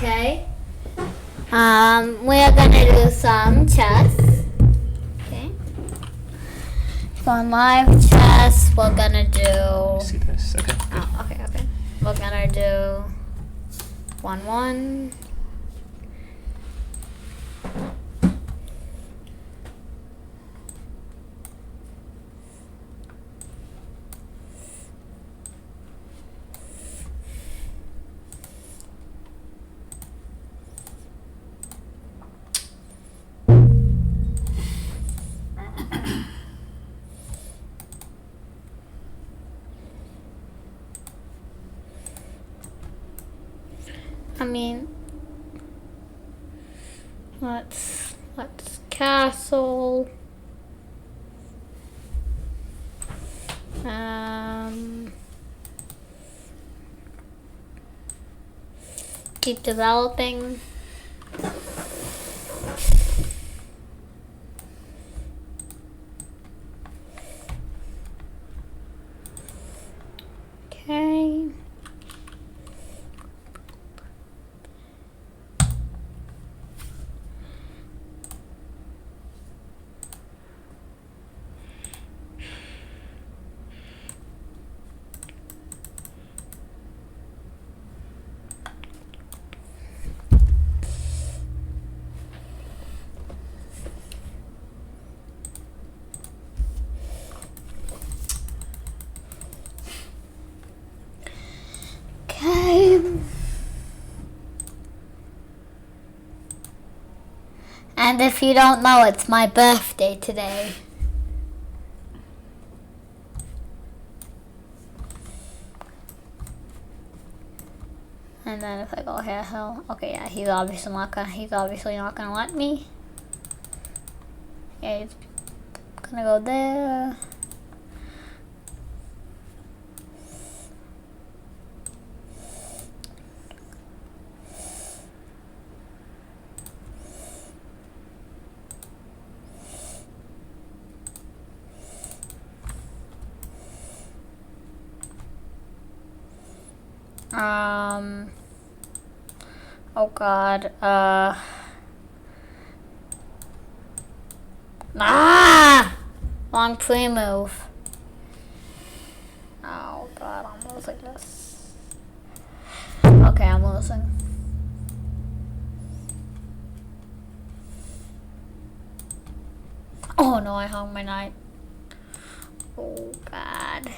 Okay. We're gonna do some chess. Okay. For live chess, we're gonna do. Let me see this. Okay. Good. Oh, okay. We're gonna do 1-1. Let's castle. Keep developing. Okay. And if you don't know, it's my birthday today. And then if I go here, okay, yeah, he's obviously not gonna let me. Yeah, he's gonna go there. Oh God. Long pre-move. Oh God, I'm losing this. Okay, I'm losing. Oh no, I hung my knight. Oh God.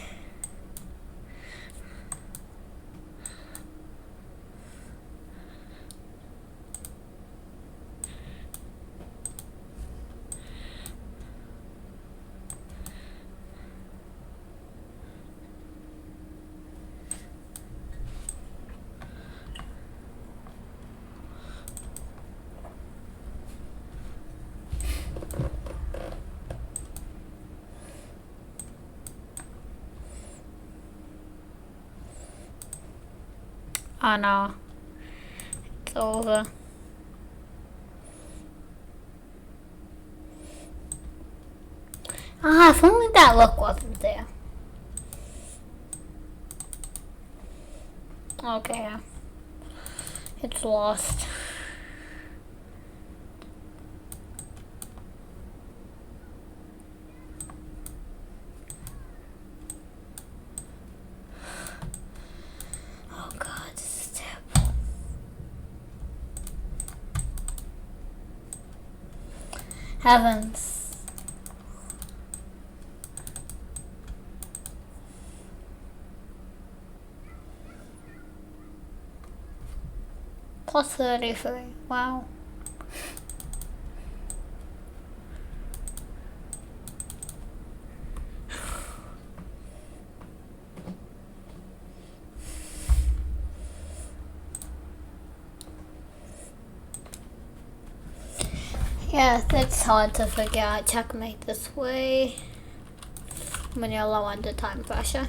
Oh no, it's over. If only that look wasn't there. Okay, it's lost. Heavens. Plus 33. Wow. Yeah, it's hard to figure out checkmate this way when you're low under time pressure.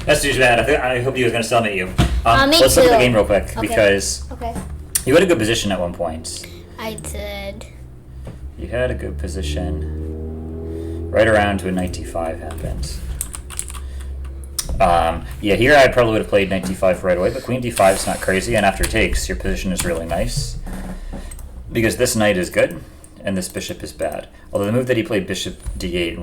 That's too bad. I hope he was going to summit you. Me let's too. look at the game real quick Okay. because you had a good position at one point. I did. You had a good position right around to a knight d5 happened. Yeah, here I probably would have played knight d5 right away, but queen d5 is not crazy, and after takes, your position is really nice. Because this knight is good, and this bishop is bad. Although the move that he played, bishop d8,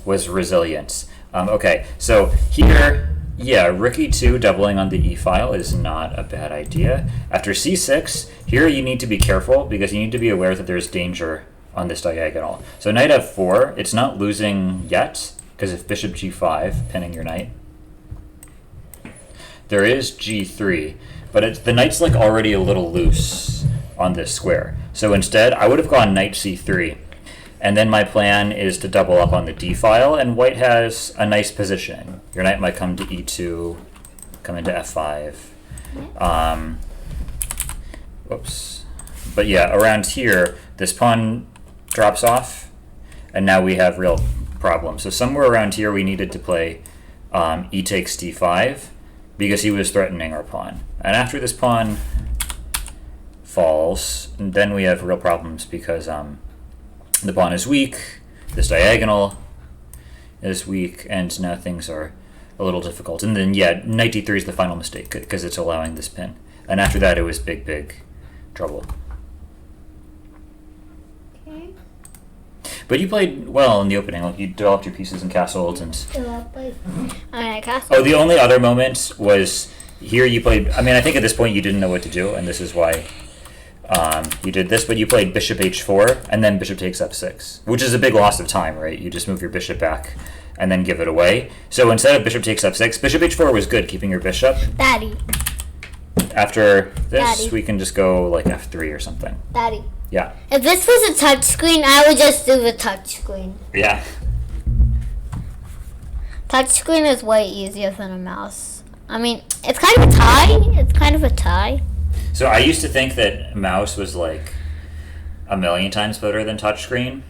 was resilient. Okay, so here, yeah, rook e2 doubling on the e-file is not a bad idea. After c6, here you need to be careful, because you need to be aware that there's danger on this diagonal. So knight f4, it's not losing yet, because if bishop g5, pinning your knight, there is g3, but the knight's like already a little loose on this square. So instead, I would have gone knight c3, and then my plan is to double up on the d-file, and white has a nice position. Your knight might come to e2, come into f5. Whoops. But yeah, around here, this pawn drops off, and now we have real problems. So somewhere around here, we needed to play e takes d5, because he was threatening our pawn. And after this pawn falls, and then we have real problems, because the pawn is weak, this diagonal is weak, and now things are a little difficult. And then, yeah, knight d3 is the final mistake, because it's allowing this pin. And after that, it was big, big trouble. Okay. But you played well in the opening. Like, you developed your pieces and castled, and Castle. oh, the only other moment was here you played. I mean, I think at this point you didn't know what to do, and this is why you did this. But you played bishop h4 and then bishop takes f6, which is a big loss of time, right? You just move your bishop back and then give it away. So instead of bishop takes f6, bishop h4 was good, keeping your bishop. Daddy. After this, Daddy. we can just go like f3 or something. Daddy. Yeah. If this was a touch screen, I would just do the touch screen. Yeah. Touch screen is way easier than a mouse. I mean, it's kind of a tie. It's kind of a tie. So I used to think that mouse was like a million times better than touchscreen.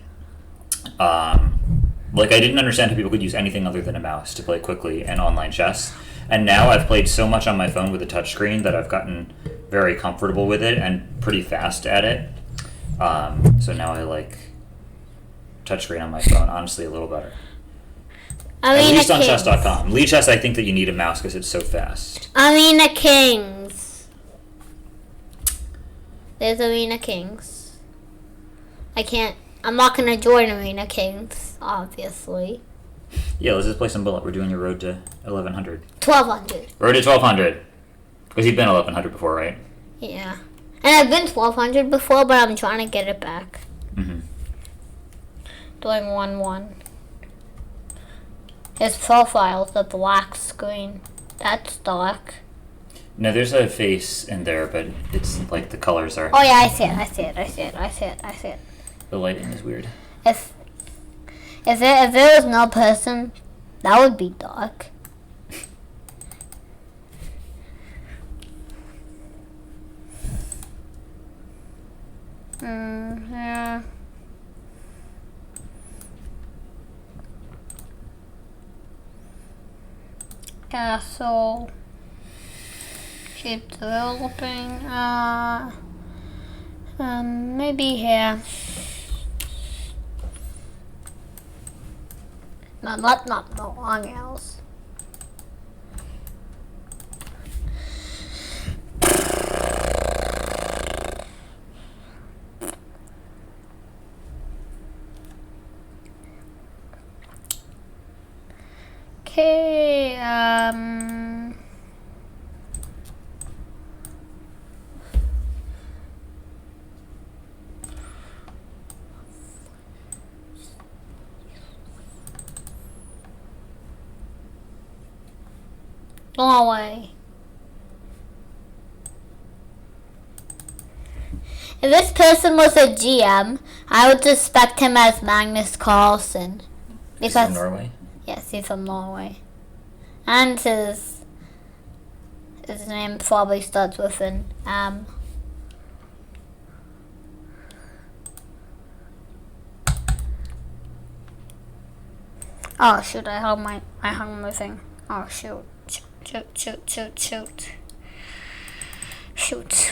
Like I didn't understand how people could use anything other than a mouse to play quickly in online chess. And now I've played so much on my phone with a touchscreen that I've gotten very comfortable with it and pretty fast at it. So now I like touchscreen on my phone, honestly, a little better. I mean, at least on chess.com. Lead chess, I think that you need a mouse because it's so fast. Arena Kings. There's Arena Kings. I'm not gonna join Arena Kings, obviously. Yeah, let's just play some bullet. We're doing your road to 1100. 1200. Road to 1200. Because you've been 1100 before, right? Yeah. And I've been 1200 before, but I'm trying to get it back. Mm-hmm. Doing 1-1. His profile's a black screen. That's dark. No, there's a face in there, but it's like the colors are... Oh yeah, I see it. The lighting is weird. If there was no person, that would be dark. Yeah. Castle. Keep developing. Maybe here. No, not no long else. Okay, Norway. If this person was a GM, I would suspect him as Magnus Carlsen. He's from Norway? Yes, he's from Norway. And his name probably starts with an M. Oh shoot, I hung my thing. Oh shoot. Shoot.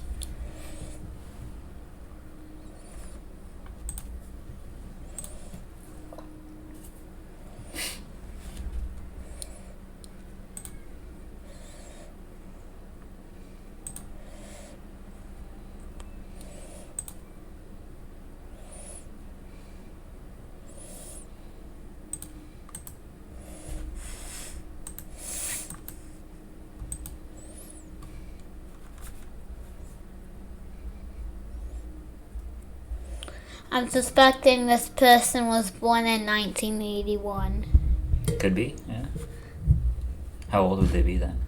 I'm suspecting this person was born in 1981. Could be, yeah. How old would they be then?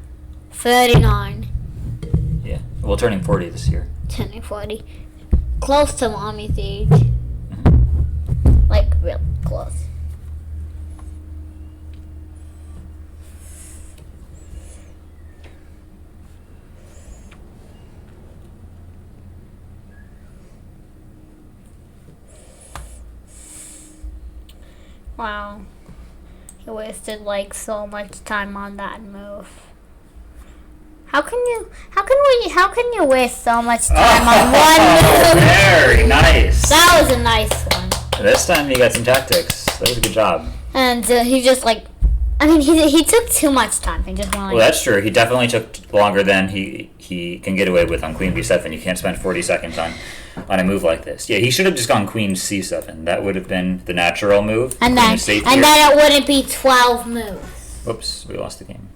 39. Yeah. Well, turning 40 this year. Turning 40. Close to mommy's age. Mhm. Like, real close. Wow. He wasted like so much time on that move. How can you waste so much time on one move? Very nice. That was a nice one. This time you got some tactics. That was a good job. And he just like, I mean, he took too much time. He just went like. Well, that's true. He definitely took longer than he can get away with on Queen B7. You can't spend 40 seconds on a move like this. Yeah, he should have just gone Queen C7. That would have been the natural move. And then it wouldn't be 12 moves. Whoops, we lost the game.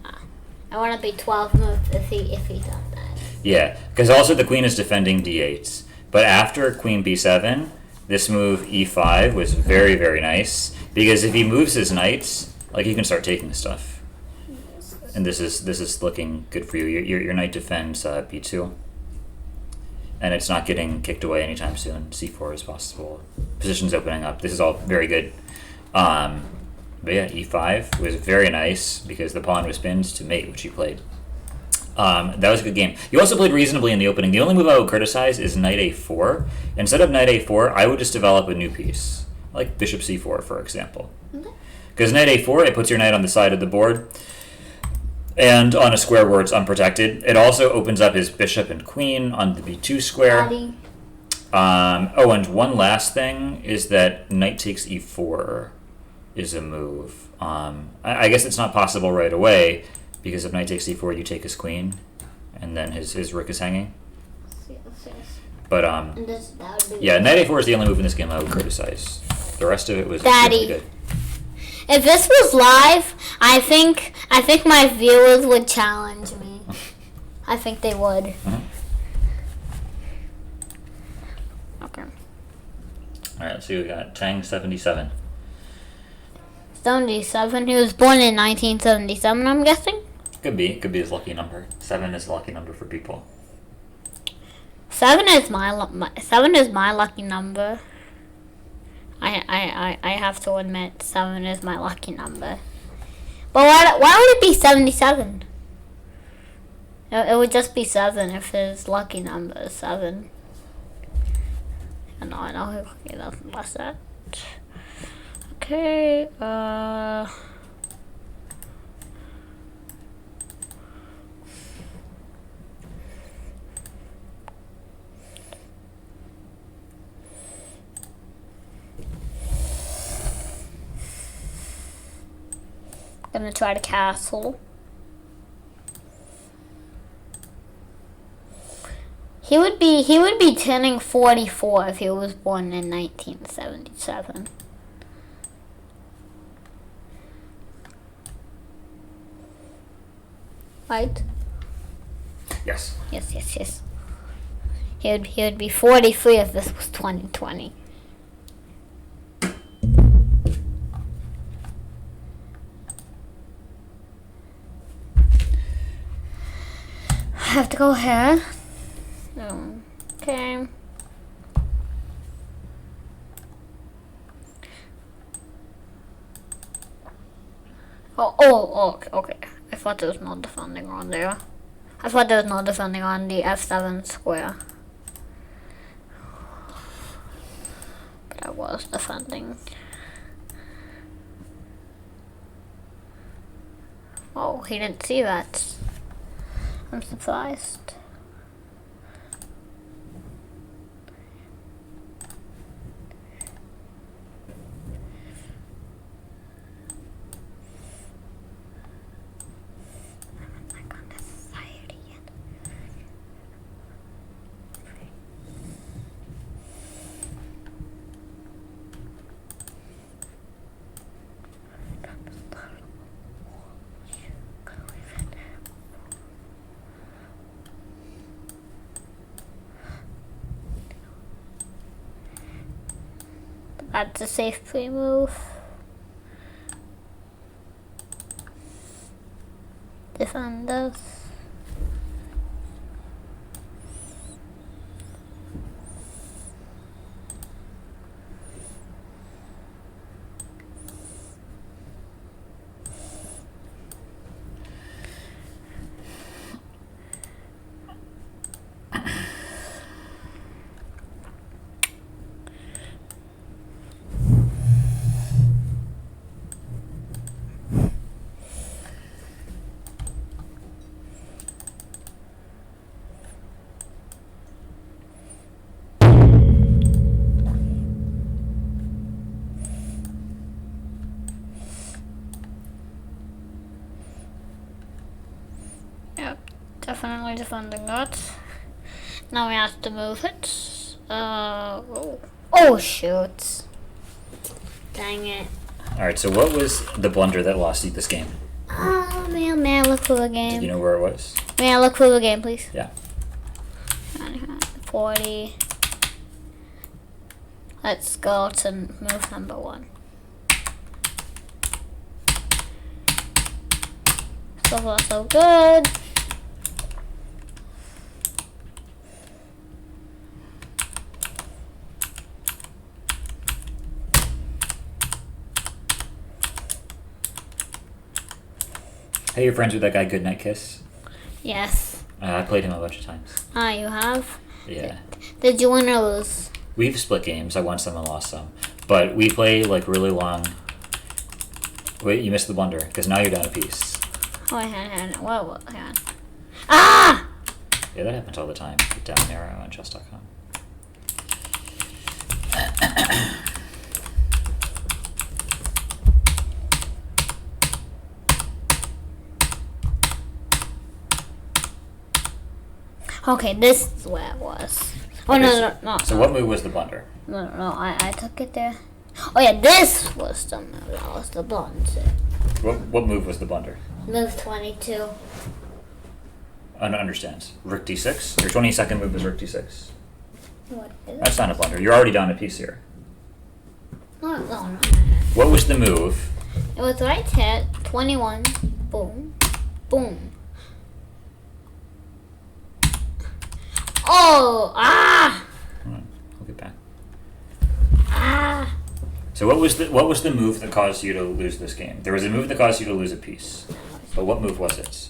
It wouldn't be 12 moves if he done that. Yeah, because also the queen is defending d8s. But after Queen B7, this move E5 was very, very nice. Because if he moves his knights, like, you can start taking stuff. And this is looking good for you. Your knight defends B2. And it's not getting kicked away anytime soon. C4 is possible. Position's opening up. This is all very good. But yeah, E5 was very nice because the pawn was pinned to mate, which he played. That was a good game. You also played reasonably in the opening. The only move I would criticize is Knight A4. Instead of Knight A4, I would just develop a new piece, like Bishop C4, for example. Because Knight A4, it puts your knight on the side of the board, and on a square where it's unprotected. It also opens up his bishop and queen on the B2 square. And one last thing is that Knight takes E4 is a move. I guess it's not possible right away, because if Knight takes E4, you take his queen, and then his rook is hanging. But yeah, Knight A4 is the only move in this game I would criticize. The rest of it was really good. If this was live, I think my viewers would challenge me. I think they would. Mm-hmm. Okay. All right, let's see. We got Tang 77. 77. He was born in 1977. I'm guessing. Could be his lucky number. 7 is a lucky number for people. 7 is my lucky number. I have to admit, 7 is my lucky number. But why would it be 77? It would just be 7 if his lucky number is 7. I know he doesn't less that. Okay, gonna try to castle. He would be turning 44 if he was born in 1977. Right? Yes. Yes. He would be 43 if this was 2020. I have to go here. Okay. Okay. I thought there was no defending on there. I thought there was no defending on the F7 square. But I was defending. Oh, he didn't see that. I'm surprised. That's a safe pre-move. Defenders. Yep, definitely defending that. Now we have to move it. Oh shoot. Dang it. Alright, so what was the blunder that lost you this game? Oh man, may I look for the game? Do you know where it was? May I look for the game, please? Yeah. 40. Let's go to move number 1. So far, so good. Hey, you're friends with that guy Goodnight Kiss? Yes. I played him a bunch of times. Ah, you have? Yeah. Did you win or lose? We've split games. I won some and lost some. But we play like really long. Wait, you missed the blunder because now you're down a piece. Oh, hang on. Whoa, hang on. Ah! Yeah, that happens all the time. Down arrow on chess.com. Okay, this is where it was. Oh, no. So what move was the blunder? No, I took it there. Oh, yeah, this was the move. That was the blunder. What move was the blunder? Move 22. I don't understand. Rook d6? Your 22nd move was rook d6. What is it? That's not a blunder. You're already down a piece here. No. What was the move? It was right hit. 21. Boom. Boom. Oh! Ah! Hold on, I'll get back. Ah! So what was the move that caused you to lose this game? There was a move that caused you to lose a piece. But what move was it?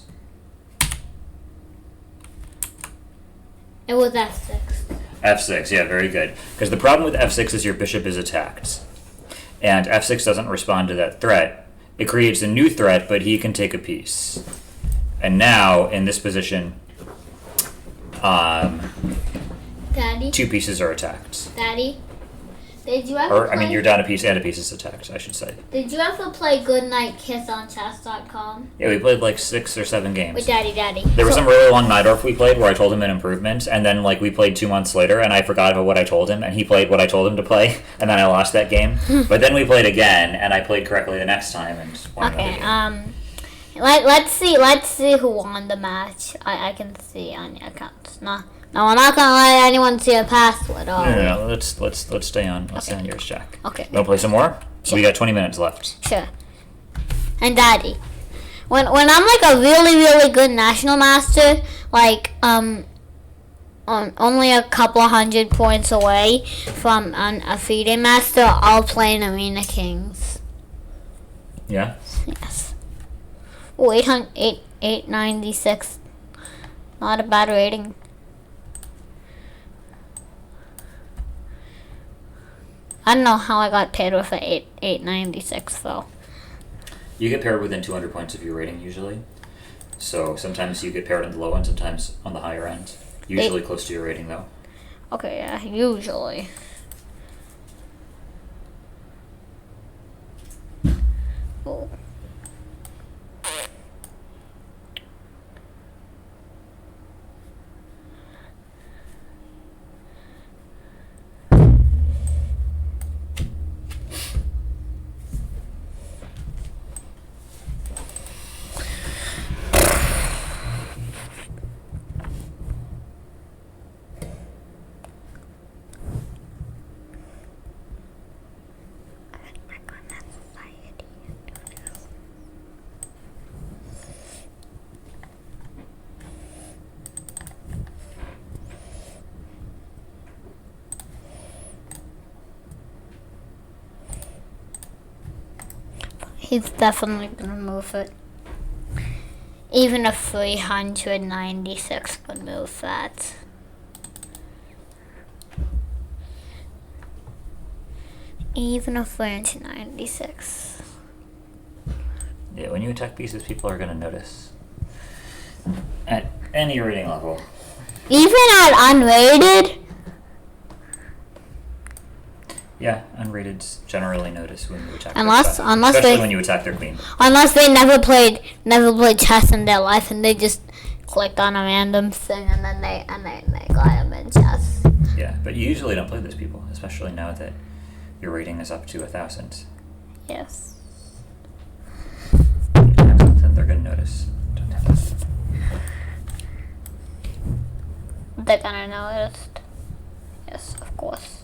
It was F6. F6, yeah, very good. Because the problem with F6 is your bishop is attacked. And F6 doesn't respond to that threat. It creates a new threat, but he can take a piece. And now, in this position, Daddy? 2 pieces are attacked. Daddy? Did you ever Or, I mean, you're down a piece and a piece is attacked, I should say. Did you ever play Goodnight Kiss on chess.com? Yeah, we played like 6 or 7 games. With Daddy. There was some really long Najdorf we played where I told him an improvement, and then like we played 2 months later, and I forgot about what I told him, and he played what I told him to play, and then I lost that game. But then we played again, and I played correctly the next time, and won another game. Let's see who won the match. I can see on your account. No, we're not gonna let anyone see a password. No, let's stay on. Let's stay on yours, Jack. Okay. You wanna play some more? Sure. We got 20 minutes left. Sure. And Daddy, when I'm like a really good national master, like only a couple 100 points away from a FIDE master, I'll play in Arena Kings. Yeah. Yes. Oh, 896. Not a bad rating. I don't know how I got paired with an 896 though. You get paired within 200 points of your rating usually. So sometimes you get paired on the low end, sometimes on the higher end. Usually close to your rating though. Okay, yeah, usually. Oh. He's definitely gonna move it. Even a 396 would move that. Even a 396. Yeah, when you attack pieces, people are going to notice. At any rating level. Even at unrated? Yeah, unrateds generally notice when you attack Unless especially they, when you attack their queen. Unless they never played chess in their life and they just clicked on a random thing and then they got them in chess. Yeah, but you usually don't play those people, especially now that your rating is up to 1,000. Yes. Something they're gonna notice. They're gonna notice. Yes, of course.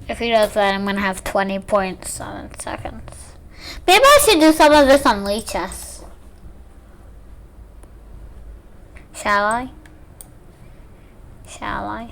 If he does that, I'm gonna have 20.7 seconds. Maybe I should do some of this on Lichess. Shall I? Shall I?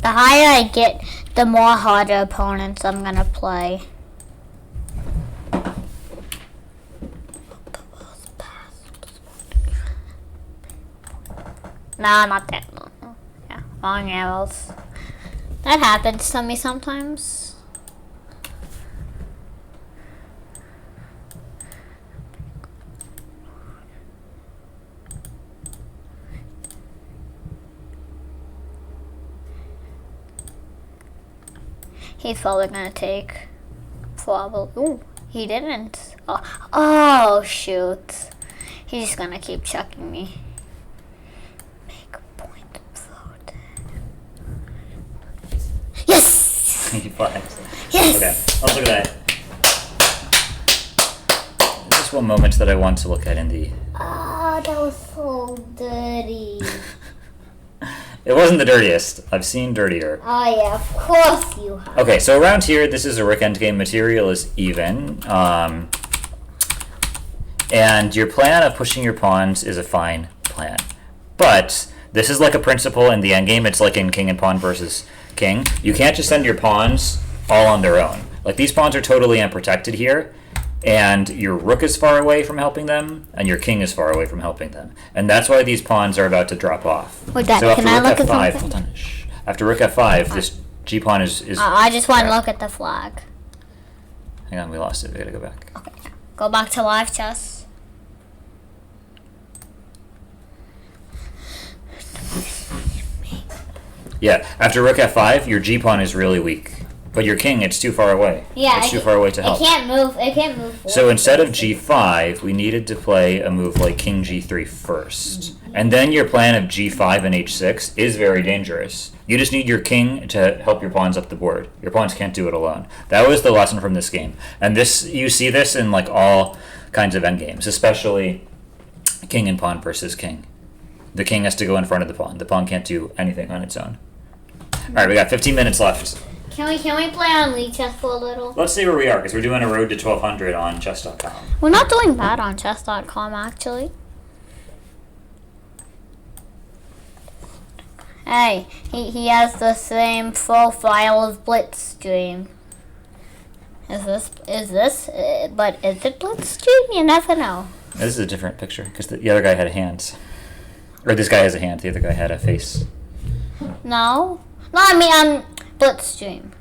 The higher I get, the more harder opponents I'm gonna play. No, not that. No. Yeah, long arrows. That happens to me sometimes. He's probably gonna take. Probably. Ooh, he didn't. Oh, shoot. He's just gonna keep chucking me. Make a point vote. Yes! He flags. Yes! Okay, let's look at that. Just one moment that I want to look at in the... Ah, that was so dirty. It wasn't the dirtiest. I've seen dirtier. Oh yeah, of course you have. Okay, so around here, this is a rook endgame. Material is even. And your plan of pushing your pawns is a fine plan. But this is like a principle in the endgame. It's like in king and pawn versus king. You can't just send your pawns all on their own. Like, these pawns are totally unprotected here. And your rook is far away from helping them, and your king is far away from helping them. And that's why these pawns are about to drop off. Wait, Dad, so after can I rook look f5, at something? hold on, shh. After rook f5, this g-pawn is I just want to look at the flag. Hang on, we lost it. We gotta go back. Okay. Go back to live chess. Yeah, after rook f5, your g-pawn is really weak. But your king, it's too far away. Yeah, it's too far away to help. It can't move. It can't move forward. So instead of g5, we needed to play a move like king g3 first. And then your plan of g5 and h6 is very dangerous. You just need your king to help your pawns up the board. Your pawns can't do it alone. That was the lesson from this game. And this, you see this in like all kinds of endgames, especially king and pawn versus king. The king has to go in front of the pawn. The pawn can't do anything on its own. All right, we got 15 minutes left. Can we play on League Chess for a little? Let's see where we are, because we're doing a road to 1200 on chess.com. We're not doing bad on chess.com, actually. Hey, he has the same profile as Blitzstream. But is it Blitzstream? You never know. This is a different picture, because the other guy had hands. Or this guy has a hand, the other guy had a face. No, I mean, Blitzstream.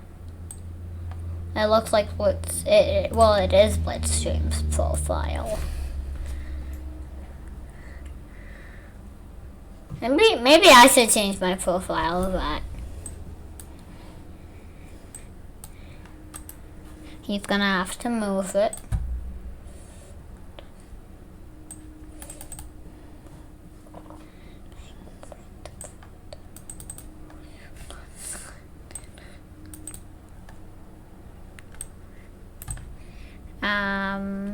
It looks like it is Blitzstream's profile. Maybe I should change my profile of that. He's gonna have to move it.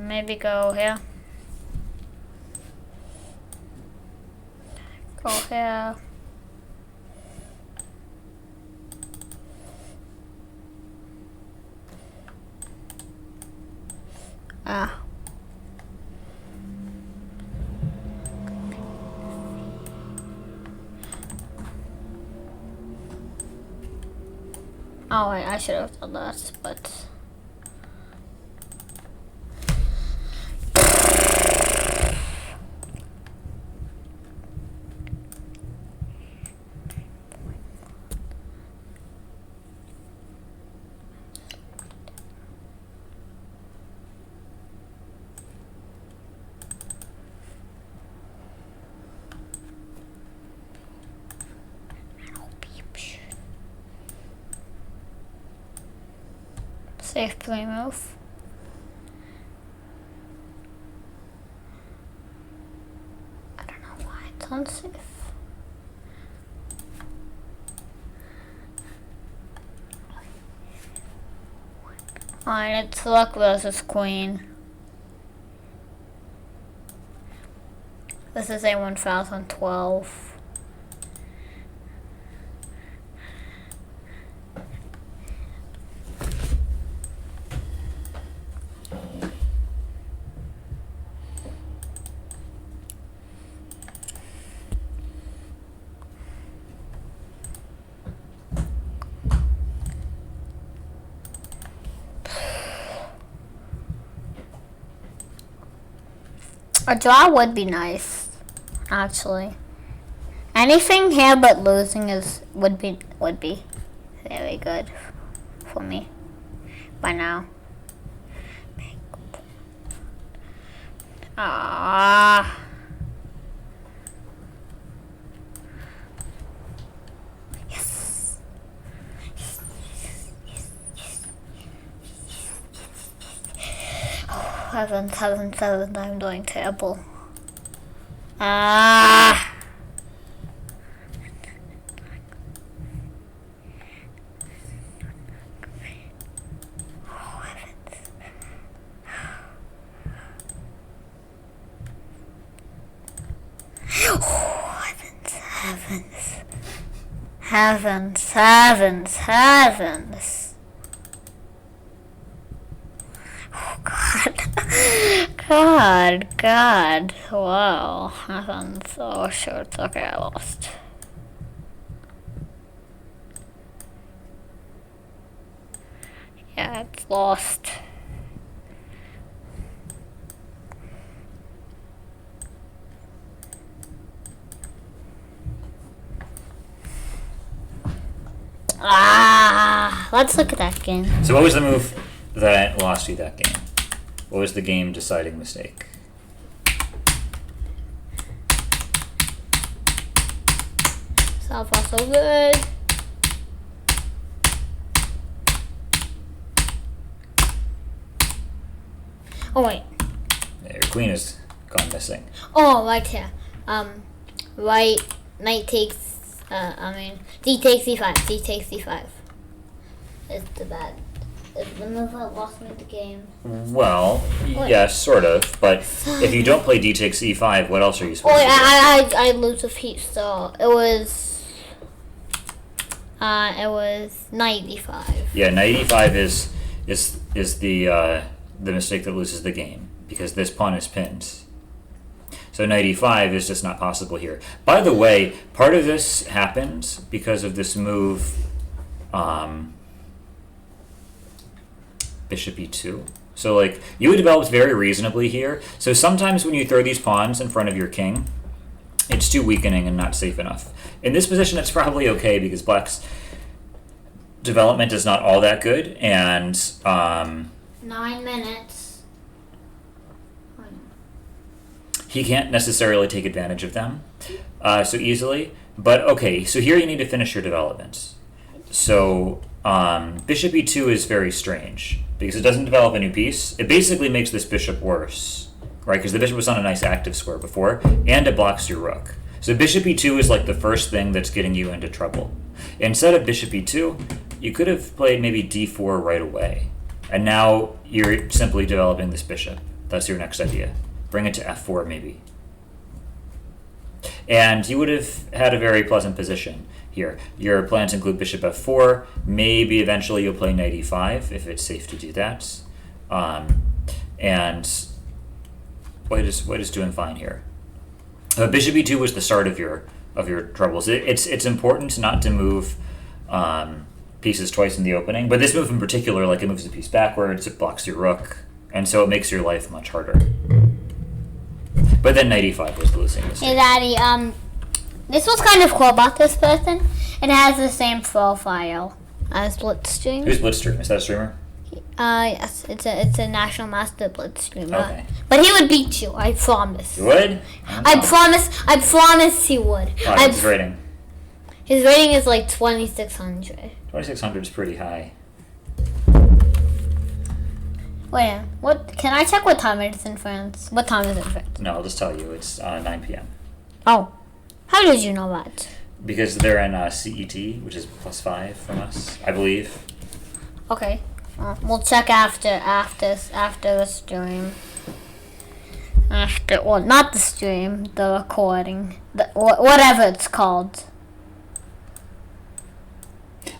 Maybe go here. Go here. Ah. Oh wait, I should have done that, but... Safe play move. I don't know why it's unsafe. Alright, it's luck versus queen. This is a 1012. A draw would be nice, actually. Anything here but losing would be very good for me by now. Ah. Yes. Oh, heavens, heavens, heavens, I'm doing terrible. Ah. Heavens, heavens, heavens. Oh, God. God. Wow. Heavens. Oh, shit. Okay, I lost. Yeah, it's lost. Let's look at that game. So what was the move that lost you that game? What was the game deciding mistake? So far so good. Oh wait. Yeah, your queen has gone missing. Oh, right here. Right. Knight takes. D takes c5. D takes c5. Is the bad. Is the move that lost me the game. Well, yes, sort of. But if you don't play d takes e5, what else are you supposed to do? I lose a piece. So it was knight e5. Yeah, knight e5 is the mistake that loses the game because this pawn is pinned. So knight e5 is just not possible here. By the way, part of this happened because of this move, bishop e2. So like you developed very reasonably here. So sometimes when you throw these pawns in front of your king, it's too weakening and not safe enough. In this position, it's probably okay because black's development is not all that good, and 9 minutes. he can't necessarily take advantage of them so easily. But okay, so here you need to finish your development. So bishop e2 is very strange because it doesn't develop a new piece. It basically makes this bishop worse, right? Because the bishop was on a nice active square before, and it blocks your rook. So bishop e2 is like the first thing that's getting you into trouble. Instead of bishop e2, you could have played maybe d4 right away. And now you're simply developing this bishop. That's your next idea. Bring it to f4 maybe. And you would have had a very pleasant position here. Your plans include bishop f4. Maybe eventually you'll play knight e5 if it's safe to do that. and white is doing fine here. Bishop e2 was the start of your troubles. It's important not to move pieces twice in the opening, but this move in particular, like, it moves the piece backwards, it blocks your rook, and so it makes your life much harder. But then knight e5 was the losing mistake. Hey, Daddy, this was kind of cool about this person. It has the same profile as Blitzstream. Who's Blitzstream? Is that a streamer? Yes, it's a National Master Blitzstreamer. Okay. But he would beat you, I promise. You would? I promise he would. What's his rating? His rating is like 2,600. 2,600 is pretty high. Wait, what? Can I check what time it is in France? What time is it in France? No, I'll just tell you. It's 9 p.m. Oh, how did you know that? Because they're in CET, which is +5 from us, I believe. Okay, we'll check after the stream. Well, not the stream, the recording, whatever it's called.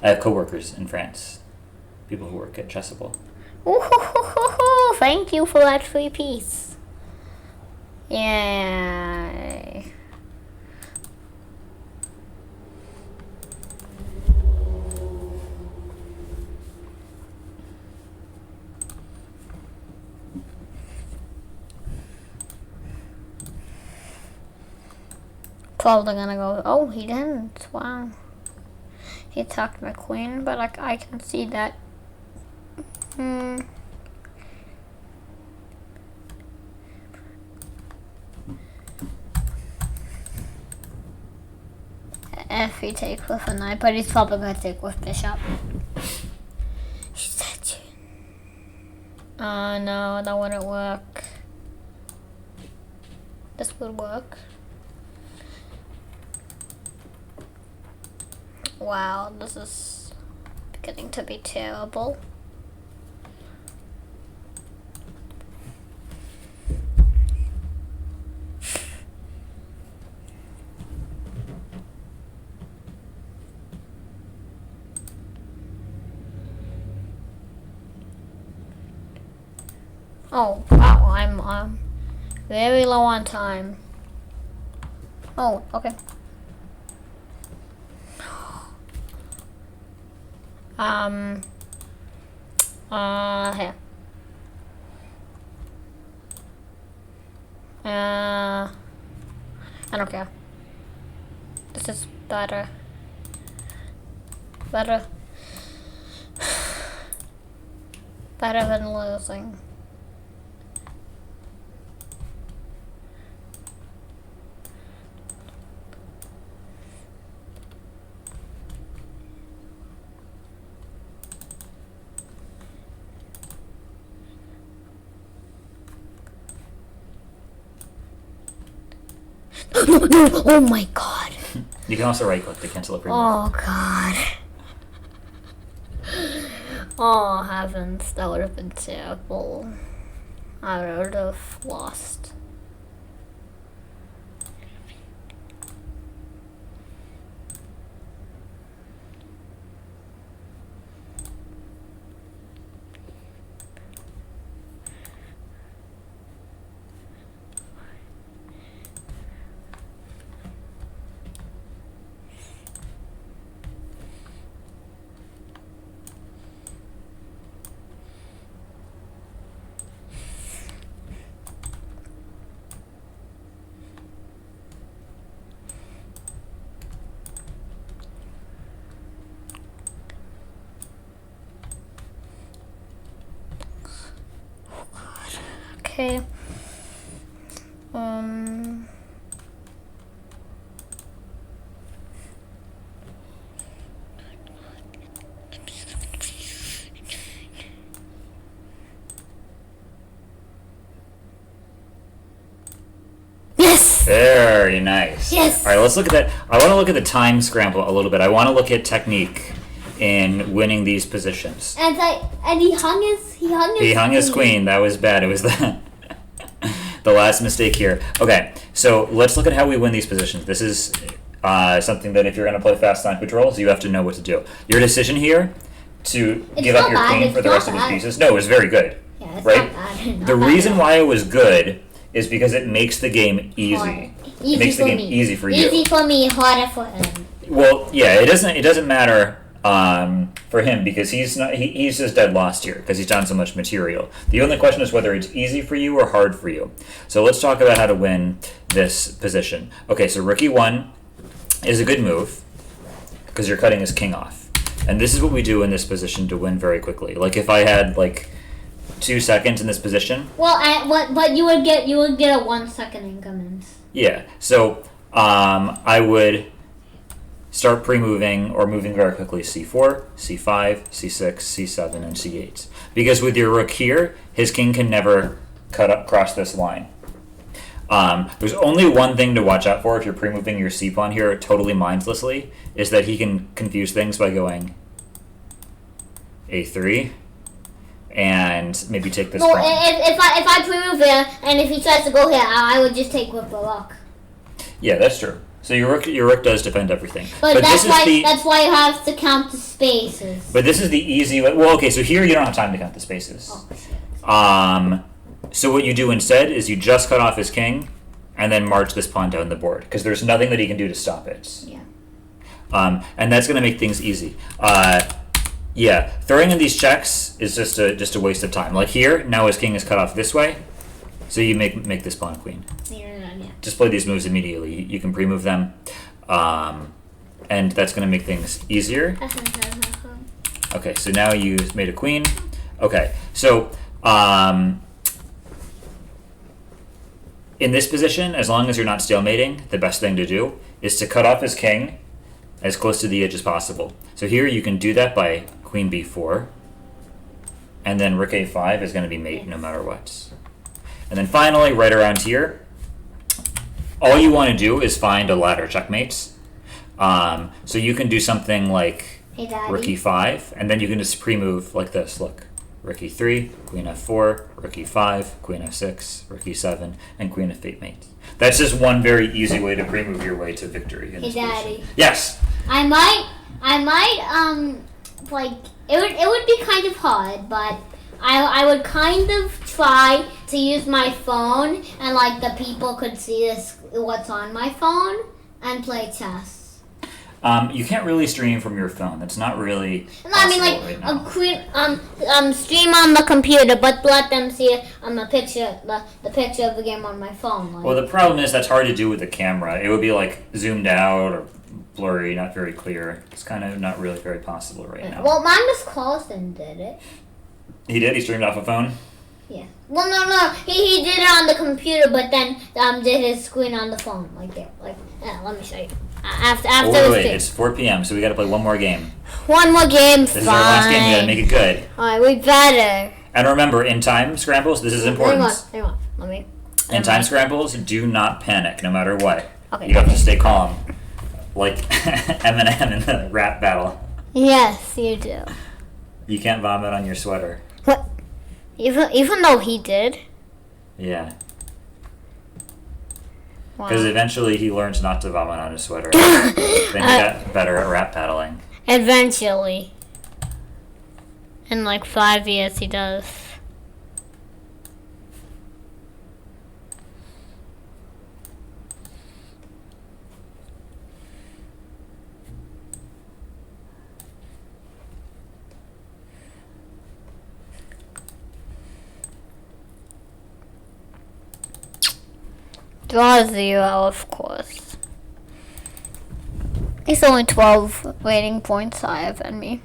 I have coworkers in France, people who work at Chessable. Ooh, thank you for that free piece. Yay. Probably gonna go. Oh, he didn't. Wow. He attacked my queen, but I can see that. If he takes with a knight, but he's probably gonna take with bishop. He said, no, that wouldn't work. This would work. Wow, this is beginning to be terrible. Oh, wow, I'm very low on time. Oh, okay. Here. I don't care. This is better. Better than losing. No, oh my god. You can also right click to cancel a preview. Oh god. Oh heavens, that would have been terrible. I would have lost. Okay. Yes! Very nice. Yes! All right, let's look at that. I want to look at the time scramble a little bit. I want to look at technique in winning these positions. And he hung his queen. That was bad. It was the last mistake here. Okay, so let's look at how we win these positions. This is something that if you're going to play fast time controls, you have to know what to do. Your decision here to give up your queen for the rest of these pieces. No, it was very good. Yeah, it's right? not bad. Not The bad reason at all. why it was good is because it makes the game easy. Hard. It makes the game easy for you. Easy for me, harder for him. Well, yeah, it doesn't matter for him because he's not he's just dead lost here because he's done so much material. The only question is whether it's easy for you or hard for you. So let's talk about how to win this position. Okay, so Rook E1 is a good move because you're cutting his king off, and this is what we do in this position to win very quickly. Like if I had like 2 seconds in this position. Well, but you would get a 1 second increment. Yeah, so I would start pre-moving or moving very quickly c4, c5, c6, c7, and c8. Because with your rook here, his king can never cross this line. There's only one thing to watch out for if you're pre-moving your c-pawn here totally mindlessly, is that he can confuse things by going a3 and maybe take this No, pawn. if I pre-move here, and if he tries to go here, I would just take with the rook. Yeah, that's true. So your rook does defend everything. But this is that's why you have to count the spaces. But this is the easy way. Well, okay, so here you don't have time to count the spaces. Oh, shit. So what you do instead is you just cut off his king and then march this pawn down the board because there's nothing that he can do to stop it. Yeah. And that's going to make things easy. Yeah, throwing in these checks is just a waste of time. Like here, now his king is cut off this way, so you make this pawn queen. Yeah. Just play these moves immediately. You can pre-move them, and that's going to make things easier. Okay, so now you made a queen. Okay, so in this position, as long as you're not stalemating, the best thing to do is to cut off his king as close to the edge as possible. So here you can do that by queen b4, and then rook a5 is going to be mate no matter what. And then finally, right around here, all you want to do is find a ladder checkmate. So you can do something like Hey, Daddy. rook e5, and then you can just pre-move like this. Look, rook e3, queen f4, rook e5, queen f6, rook e7, and queen f8 mate. That's just one very easy way to pre-move your way to victory. In Hey, this Daddy. position. Yes. I might like it would be kind of hard, but I would kind of try to use my phone and like the people could see what's on my phone and play chess. You can't really stream from your phone. That's not really No, I mean possible like right now. stream on the computer, but let them see it on the picture of the game on my phone. Like. Well, the problem is that's hard to do with the camera. It would be like zoomed out or blurry, not very clear. It's kind of not really very possible right now. Well, Magnus Carlsen did it. He did? He streamed off a phone? Yeah. Well, no. He did it on the computer, but then did his screen on the phone, like there. Like, let me show you. After Wait, it's 4 p.m., so we gotta play one more game. one more game. This is our last game, we gotta make it good. Alright, we better. And remember, in time scrambles, this is important. Hang on. Let me. In time scrambles, do not panic, no matter what. Okay. You have to stay calm. Like Eminem in the rap battle. Yes, you do. You can't vomit on your sweater. What? Even though he did. Yeah. Wow. Because eventually he learns not to vomit on his sweater. Then he got better at rap battling. Eventually. In like 5 years, he does. Draw 0, of course. It's only 12 rating points higher than me.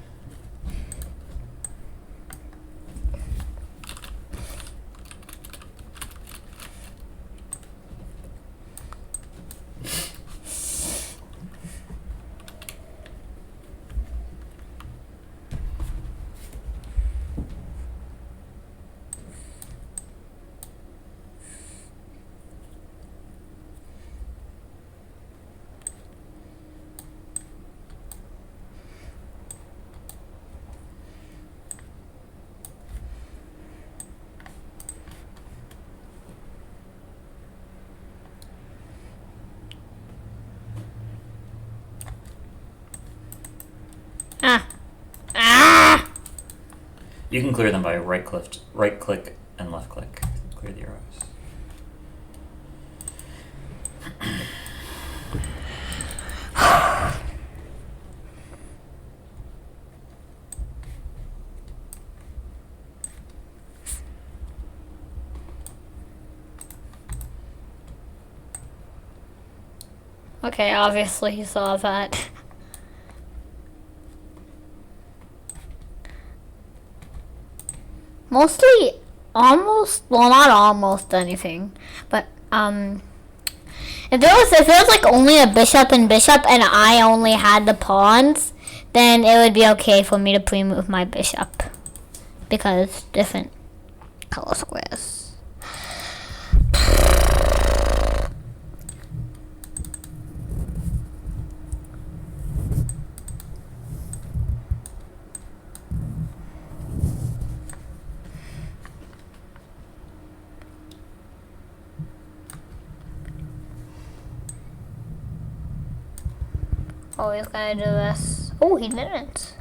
You can clear them by right click and left click. Clear the arrows. Okay, obviously he saw that. Mostly, well, not almost anything, but, if it was like only a bishop and I only had the pawns, then it would be okay for me to pre-move my bishop. Because different color squares. Oh, he's gonna do this. Oh, he didn't.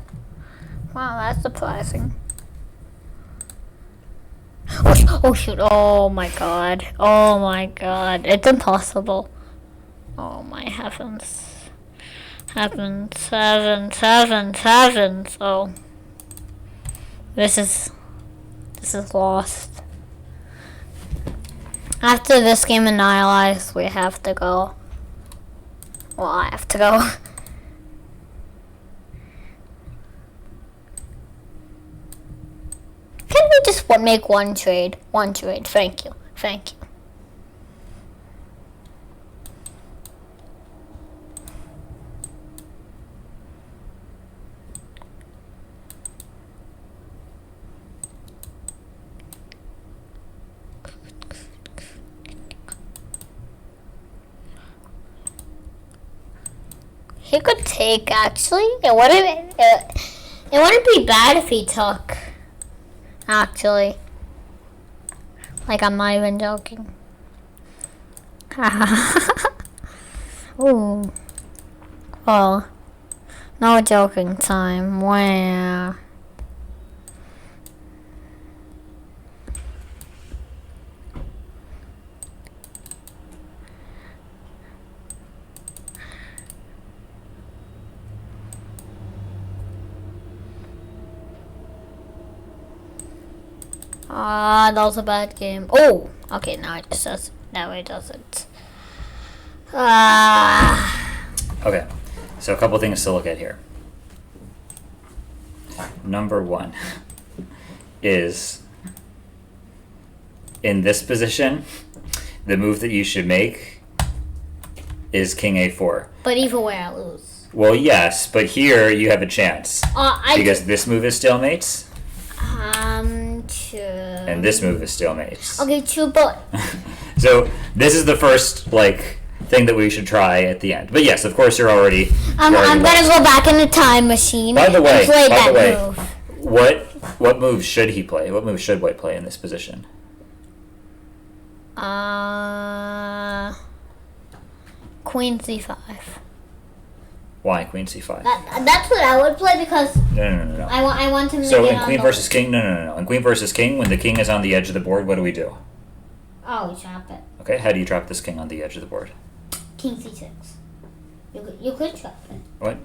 Wow, that's surprising. Oh shoot. Oh my god. Oh my god. It's impossible. Oh my heavens. Heavens. Oh. This is lost. After this game annihilates, we have to go. Well, I have to go. Can we just make one trade? One trade. Thank you. Thank you. He could take, actually. It wouldn't be bad if he took. Actually. Like, I'm not even joking. Ooh. Oh. No joking time. Wow. That was a bad game. Oh, okay, now it does. Now it doesn't. Okay, so a couple things to look at here. Number one is, in this position, the move that you should make is King A4. But either way, I lose. Well, yes, but here you have a chance. Because this move is stalemates. True. And this move is stalemates. Okay, true, but... So, this is the first, thing that we should try at the end. But yes, of course, you're already... I'm gonna go back in the time machine and play that move. What move should he play? What move should White play in this position? Queen C5. Why Queen C5? That's what I would play because... No. I want to make So it in Queen versus King, no. In Queen versus King, when the king is on the edge of the board, what do? Oh, we trap it. Okay, how do you trap this king on the edge of the board? King C6. You could trap it. What?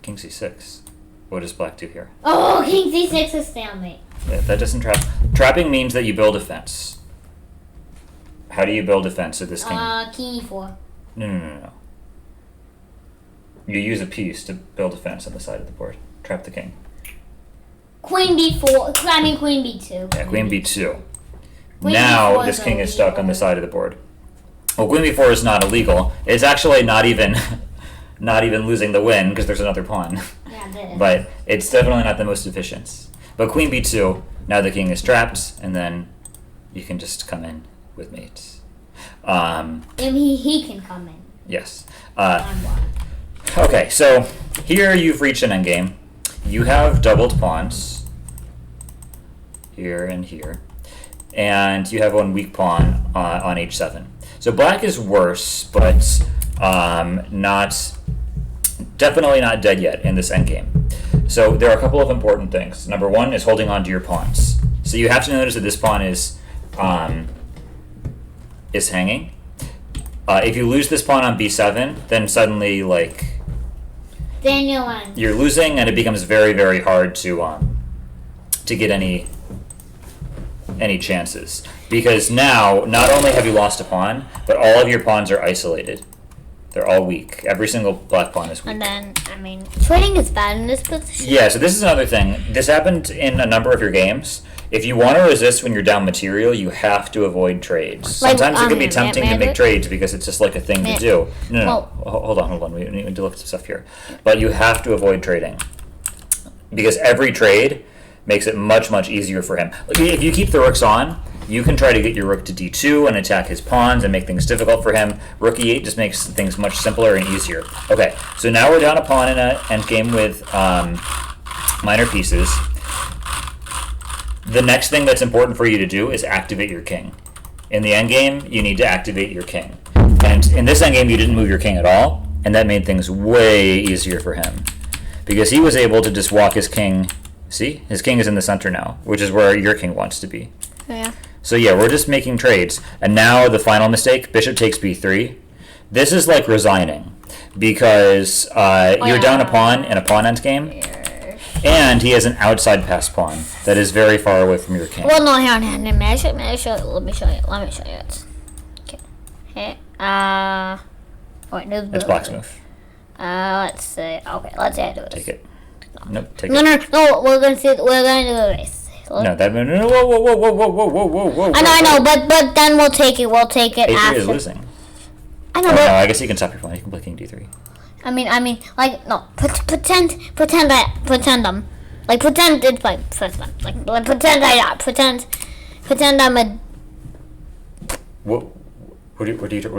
King C6. What does black do here? Oh, King C6 is stalemate. Yeah, that doesn't trap. Trapping means that you build a fence. How do you build a fence with this king? King E4. No. You use a piece to build a fence on the side of the board. Trap the king. Queen B4. I mean Queen B2. Yeah, Queen B2. Queen Now B4 this is king is stuck on the illegal. side of the board. Well, Queen B4 is not illegal. It's actually not even losing the win because there's another pawn. Yeah, it is. But it's definitely not the most efficient. But Queen B2, now the king is trapped, and then you can just come in with mates. And he can come in. Yes. On one. Okay, so here you've reached an endgame. You have doubled pawns. Here and here. And you have one weak pawn on h7. So black is worse, but definitely not dead yet in this endgame. So there are a couple of important things. Number one is holding on to your pawns. So you have to notice that this pawn is hanging. If you lose this pawn on b7, then suddenly Then you win. you're losing, and it becomes very, very hard to get any chances, because now not only have you lost a pawn, but all of your pawns are isolated. They're all weak. Every single black pawn is weak. And then, trading is bad in this position. Yeah, so this is another thing. This happened in a number of your games. If you want to resist when you're down material, you have to avoid trades. Like, Sometimes it can be tempting may I to do make it? trades because it's just like a thing to do. No. Hold on. We need to look at some stuff here. But you have to avoid trading, because every trade makes it much, much easier for him. Like, if you keep the rooks on, you can try to get your rook to d2 and attack his pawns and make things difficult for him. Rook e8 just makes things much simpler and easier. Okay, so now we're down a pawn in an endgame with minor pieces. The next thing that's important for you to do is activate your king. In the endgame, you need to activate your king. And in this endgame, you didn't move your king at all, and that made things way easier for him, because he was able to just walk his king. See? His king is in the center now, which is where your king wants to be. Yeah. So yeah, we're just making trades. And now the final mistake, bishop takes b3. This is like resigning, because you're down a pawn in a pawn endgame, and he has an outside pass pawn that is very far away from your king. Well, no, here, may I show you? Let me show you. It. Okay. Hey, wait, no. It's black's move. Let's see. Okay, let's say I do this. Take it. Nope, take No, it. no, we're gonna see. We're gonna do this. No, that no, whoa. I know, but then we'll take it. We'll take it A3 after. is losing. I know, Oh, but no, I guess you can stop your pawn. You can play king d3. pretend it's my first one. Pretend I'm a. What are you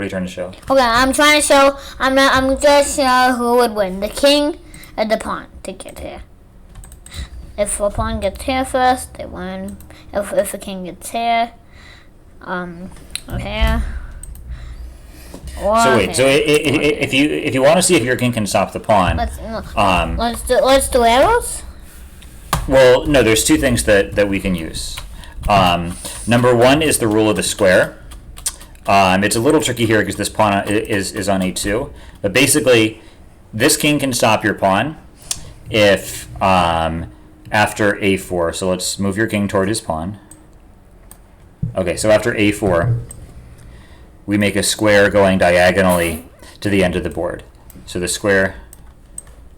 trying to show? Okay, I'm trying to show. I'm just show who would win, the king or the pawn to get here. If the pawn gets here first, they win. If the king gets here, here. Or So wait, here. so if you want to see if your king can stop the pawn, let's do arrows. well, no, there's two things that we can use. Number one is the rule of the square. It's a little tricky here because this pawn is on a2, but basically, this king can stop your pawn if after a4. So let's move your king toward his pawn. Okay, so after a4, we make a square going diagonally to the end of the board. So the square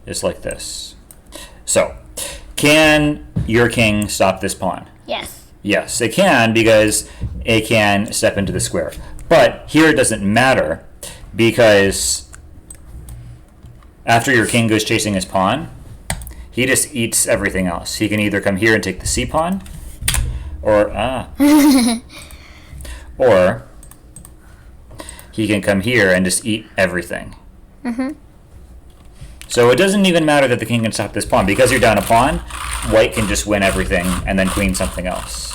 is like this. So, can your king stop this pawn? Yes. Yes, it can, because it can step into the square. But here it doesn't matter, because after your king goes chasing his pawn, he just eats everything else. He can either come here and take the c pawn, or or he can come here and just eat everything. So it doesn't even matter that the king can stop this pawn. Because you're down a pawn, white can just win everything and then queen something else.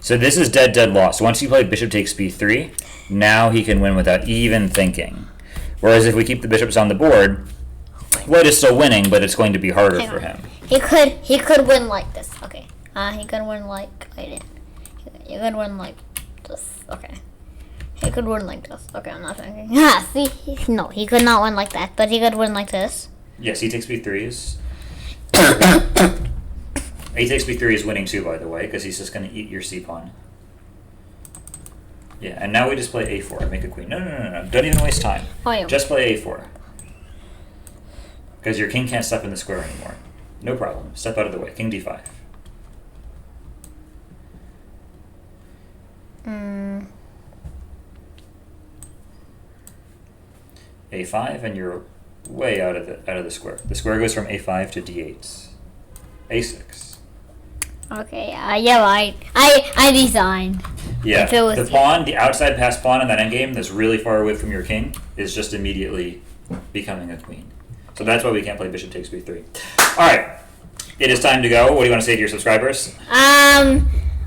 So this is dead loss. Once you play bishop takes b3, now he can win without even thinking. Whereas if we keep the bishops on the board, white is still winning, but it's going to be harder for him. He could win like this. Okay. He could win like he could win like this. Okay. He could win like this. Okay, I'm not thinking. See? No, he could not win like that, but he could win like this. Yes, he takes b3 is... he takes b3 is winning too, by the way, because he's just going to eat your c pawn. Yeah, and now we just play a4, make a queen. No. Don't even waste time. Oh, yeah. Just play a4. Because your king can't step in the square anymore. No problem. Step out of the way. King d5. a5, and you're way out of the square. The square goes from a5 to d8. a6. Okay, yeah, right. I designed. Yeah, If it was- the pawn, the outside pass pawn in that endgame that's really far away from your king is just immediately becoming a queen. So that's why we can't play bishop takes b3. All right, it is time to go. What do you want to say to your subscribers?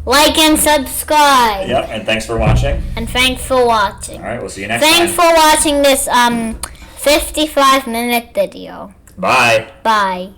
Like and subscribe. Yep, and thanks for watching. And thanks for watching. All right, we'll see you next Thanks time. for watching this 55-minute video. Bye. Bye.